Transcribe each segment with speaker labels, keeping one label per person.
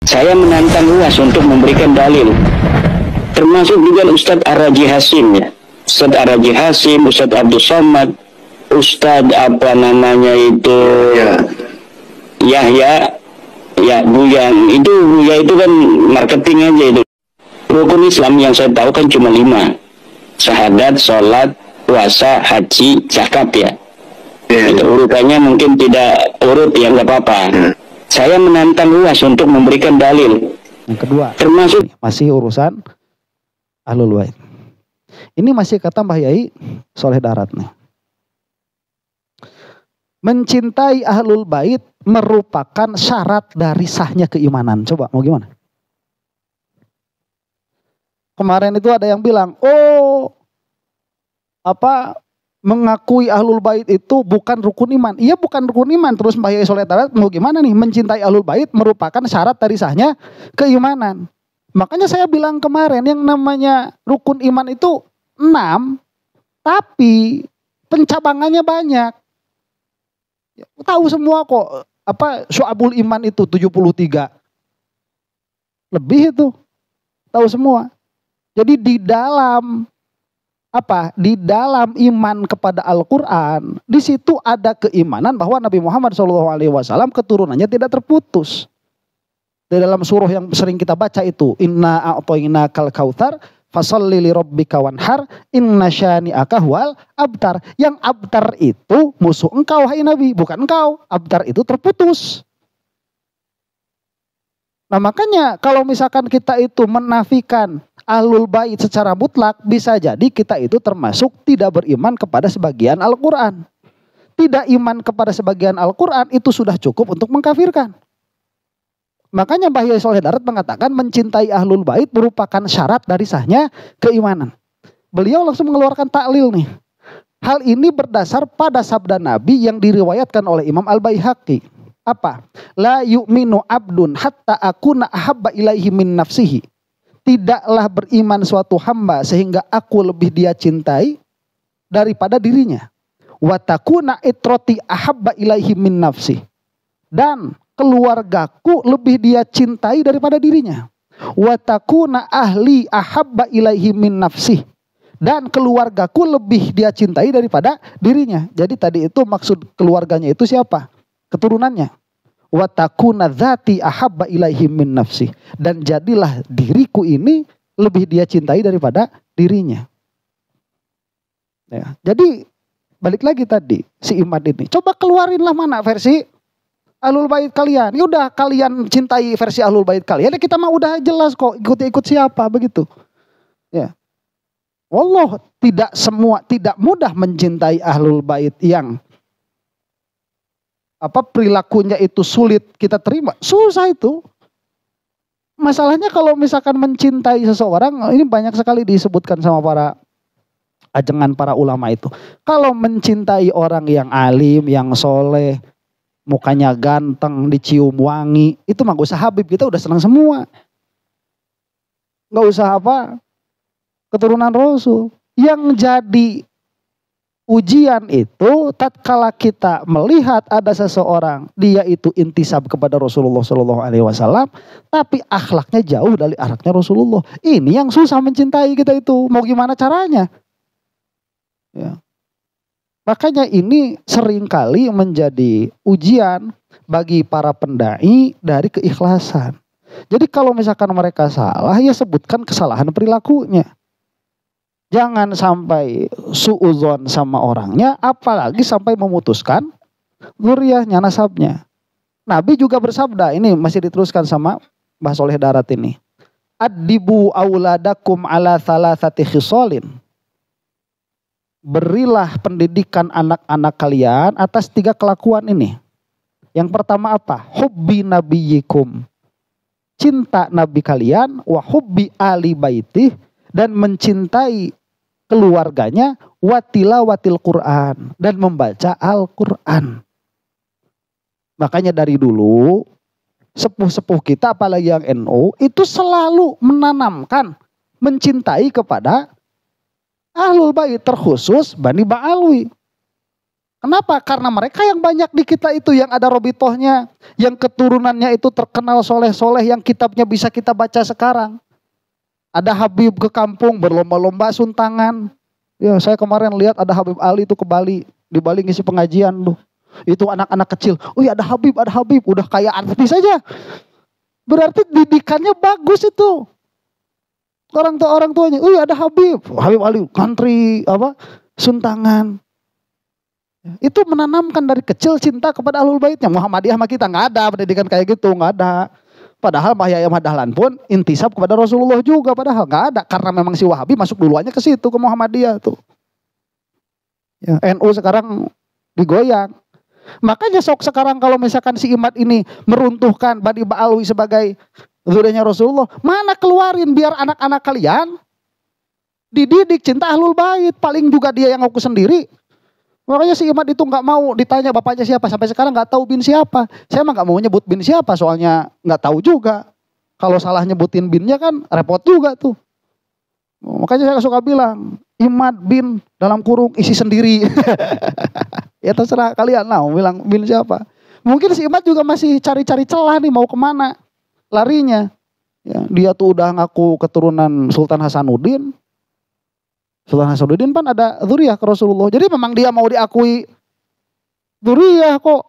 Speaker 1: Saya menantang UAS untuk memberikan dalil. Termasuk juga Ustadz Ar-Raji Hasim ya. Ustadz Ar-Raji Hasim, Ustadz Abdul Somad, Ustadz apa namanya itu Yahya, ya Buya. Buya itu kan marketing aja itu. Rukun Islam yang saya tahu kan cuma 5. Syahadat, sholat, puasa, haji, zakat ya. Itu urutannya mungkin tidak urut ya, nggak apa-apa. Saya menantang UAS untuk memberikan dalil.
Speaker 2: Yang kedua,
Speaker 1: termasuk
Speaker 2: masih urusan Ahlul Bait. Ini masih kata Mbah Yai Soleh Darat nih. Mencintai Ahlul Bait merupakan syarat dari sahnya keimanan. Coba mau gimana? Kemarin itu ada yang bilang, mengakui Ahlul Bait itu bukan rukun iman. Iya bukan rukun iman. Terus Mbah Yai Soleh Darat mau gimana nih? Mencintai Ahlul Bait merupakan syarat dari sahnya keimanan. Makanya saya bilang kemarin yang namanya rukun iman itu 6. Tapi pencabangannya banyak. Tahu semua kok. Syu'abul iman itu 73. Lebih itu. Tahu semua. Jadi di dalam iman kepada Al-Quran, di situ ada keimanan bahwa Nabi Muhammad SAW keturunannya tidak terputus. Di dalam surah yang sering kita baca itu, Inna a'toinakal kautsar fasalli li rabbika wanhar inna syani'aka huwal abtar. Yang abtar itu musuh engkau hai Nabi, bukan engkau. Abtar itu terputus. Nah makanya kalau misalkan kita itu menafikan Ahlul Bait secara mutlak, bisa jadi kita itu termasuk tidak beriman kepada sebagian Al-Quran. Tidak iman kepada sebagian Al-Quran itu sudah cukup untuk mengkafirkan. Makanya Mbah Yai Soleh Darat mengatakan mencintai Ahlul Bait merupakan syarat dari sahnya keimanan. Beliau langsung mengeluarkan taklil nih. Hal ini berdasar pada sabda Nabi yang diriwayatkan oleh Imam Al-Baihaqi. Apa? La yu'minu abdun hatta akuna ahabba ilaihi min nafsihi. Tidaklah beriman suatu hamba sehingga aku lebih dia cintai daripada dirinya. Wa takuna itroti ahabba ilaihi min nafsi. Dan keluargaku lebih dia cintai daripada dirinya. Wa takuna ahli ahabba ilaihi min nafsi. Dan keluargaku lebih dia cintai daripada dirinya. Jadi tadi itu maksud keluarganya itu siapa? Keturunannya. Wa takuna dzati ahabba ilaihi min nafsi. Dan jadilah diriku ini lebih dia cintai daripada dirinya. Ya, jadi balik lagi tadi si Imad ini. Coba keluarinlah mana versi Ahlul Bait kalian. Ya udah kalian cintai versi Ahlul Bait kalian. Ya kita mah udah jelas kok ikut siapa begitu. Ya. Wallah tidak mudah mencintai Ahlul Bait yang perilakunya itu sulit kita terima. Susah itu. Masalahnya kalau misalkan mencintai seseorang, ini banyak sekali disebutkan sama para ajengan para ulama itu. Kalau mencintai orang yang alim, yang soleh, mukanya ganteng, dicium wangi, itu mah gak usah Habib, kita udah senang semua. Gak usah keturunan Rasul. Yang jadi ujian itu tatkala kita melihat ada seseorang dia itu intisab kepada Rasulullah SAW, tapi akhlaknya jauh dari akhlaknya Rasulullah. Ini yang susah mencintai kita itu. Mau gimana caranya? Ya. Makanya ini seringkali menjadi ujian bagi para pendai dari keikhlasan. Jadi kalau misalkan mereka salah, ya sebutkan kesalahan perilakunya. Jangan sampai suudzon sama orangnya, apalagi sampai memutuskan zuriyahnya, nasabnya. Nabi juga bersabda, ini masih diteruskan sama Mbah Soleh Darat ini. Addibu auladakum ala thalathati khisalin. Berilah pendidikan anak-anak kalian atas 3 kelakuan ini. Yang pertama apa? Hubbi nabiyikum. Cinta Nabi kalian, wa hubbi ali baitih, dan mencintai keluarganya, watilawatil Quran, dan membaca Al-Quran. Makanya dari dulu sepuh-sepuh kita apalagi yang NU itu selalu menanamkan mencintai kepada Ahlul Bait, terkhusus Bani Ba'alwi. Kenapa? Karena mereka yang banyak di kita itu yang ada robitohnya, yang keturunannya itu terkenal soleh-soleh, yang kitabnya bisa kita baca sekarang. Ada Habib ke kampung berlomba-lomba suntangan. Ya, saya kemarin lihat ada Habib Ali itu ke Bali, di Bali ngisi pengajian tuh. Itu anak-anak kecil. Oh ya ada Habib, udah kayak artis saja. Berarti didikannya bagus itu. Orang tuanya, oh ya ada Habib Ali, country suntangan. Itu menanamkan dari kecil cinta kepada Ahlul Baitnya. Muhammadiyah mah kita nggak ada pendidikan kayak gitu, nggak ada. Padahal Mahya Dahlan pun intisab kepada Rasulullah juga, padahal nggak ada. Karena memang si Wahabi masuk duluannya ke situ, ke Muhammadiyah tuh. Ya, NU sekarang digoyang. Makanya sok sekarang kalau misalkan si Imad ini meruntuhkan Bani Ba'alwi sebagai zuriatnya Rasulullah, mana keluarin biar anak-anak kalian dididik cinta Ahlul Bait. Paling juga dia yang ngaku sendiri. Makanya si Imad itu nggak mau ditanya bapaknya siapa, sampai sekarang nggak tahu bin siapa. Saya mah nggak mau nyebut bin siapa, soalnya nggak tahu juga. Kalau salah nyebutin binnya kan repot juga tuh. Makanya saya suka bilang Imad bin dalam kurung isi sendiri. Ya terserah kalian lah mau bilang bin siapa. Mungkin si Imad juga masih cari-cari celah nih mau kemana larinya. Ya, dia tuh udah ngaku keturunan Sultan Hasanuddin. Sultan Hasanuddin kan ada dzurriyyah ke Rasulullah. Jadi memang dia mau diakui dzurriyyah kok.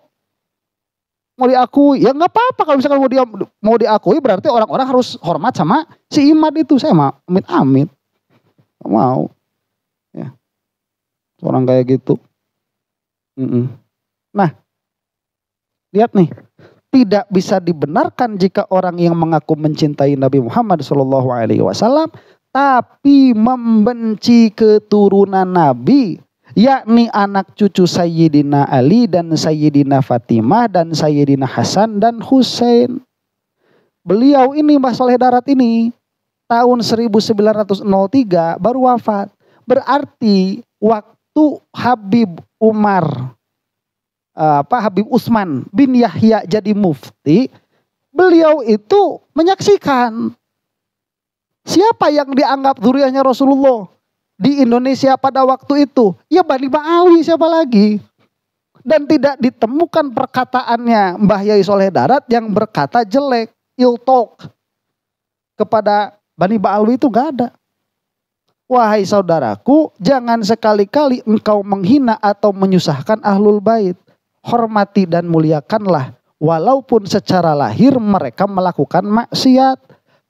Speaker 2: Mau diakui. Ya nggak apa-apa kalau misalkan mau diakui berarti orang-orang harus hormat sama si Imad itu. Saya mah amit-amit. Gak mau. Ya. Orang kayak gitu. Nah, lihat nih. Tidak bisa dibenarkan jika orang yang mengaku mencintai Nabi Muhammad SAW tapi membenci keturunan Nabi, yakni anak cucu Sayyidina Ali dan Sayyidina Fatimah dan Sayyidina Hasan dan Husain. Beliau ini Mbah Soleh Darat ini tahun 1903 baru wafat. Berarti waktu Habib Utsman bin Yahya jadi mufti, beliau itu menyaksikan siapa yang dianggap dzurriyyahnya Rasulullah di Indonesia pada waktu itu? Ya Bani Ba'alwi, siapa lagi? Dan tidak ditemukan perkataannya Mbah Yai Soleh Darat yang berkata jelek, ill talk kepada Bani Ba'alwi itu gak ada. Wahai saudaraku, jangan sekali-kali engkau menghina atau menyusahkan Ahlul Bait. Hormati dan muliakanlah walaupun secara lahir mereka melakukan maksiat.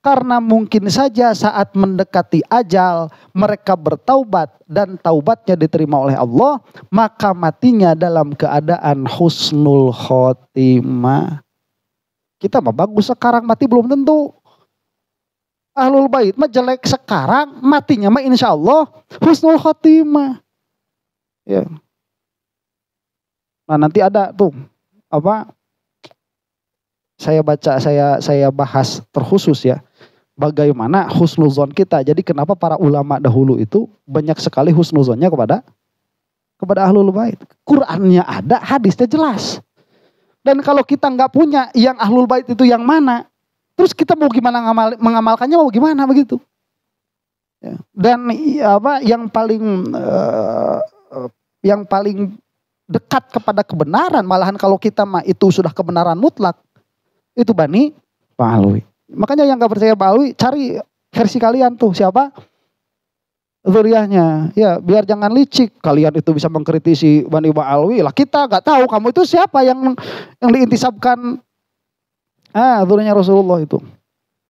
Speaker 2: Karena mungkin saja saat mendekati ajal mereka bertaubat dan taubatnya diterima oleh Allah, maka matinya dalam keadaan husnul khotimah. Kita mah bagus sekarang, mati belum tentu. Ahlul Bait mah jelek sekarang, matinya mah insya Allah husnul khotimah. Ya. Nah nanti ada tuh saya baca, saya bahas terkhusus ya. Bagaimana husnuzon kita. Jadi kenapa para ulama dahulu itu banyak sekali husnuzonnya kepada Ahlul Bait. Qurannya ada, hadisnya jelas. Dan kalau kita nggak punya yang Ahlul Bait itu yang mana, terus kita mau gimana mengamalkannya, mau gimana begitu. Ya. Dan yang paling dekat kepada kebenaran, malahan kalau kita mah itu sudah kebenaran mutlak, itu Bani Ba'alwi. Makanya yang gak percaya Ba'alwi, cari versi kalian tuh siapa dzurriyyahnya. Ya biar jangan licik, kalian itu bisa mengkritisi Bani Ba'alwi lah, kita gak tahu kamu itu siapa yang diintisabkan dzurriyyahnya Rasulullah itu.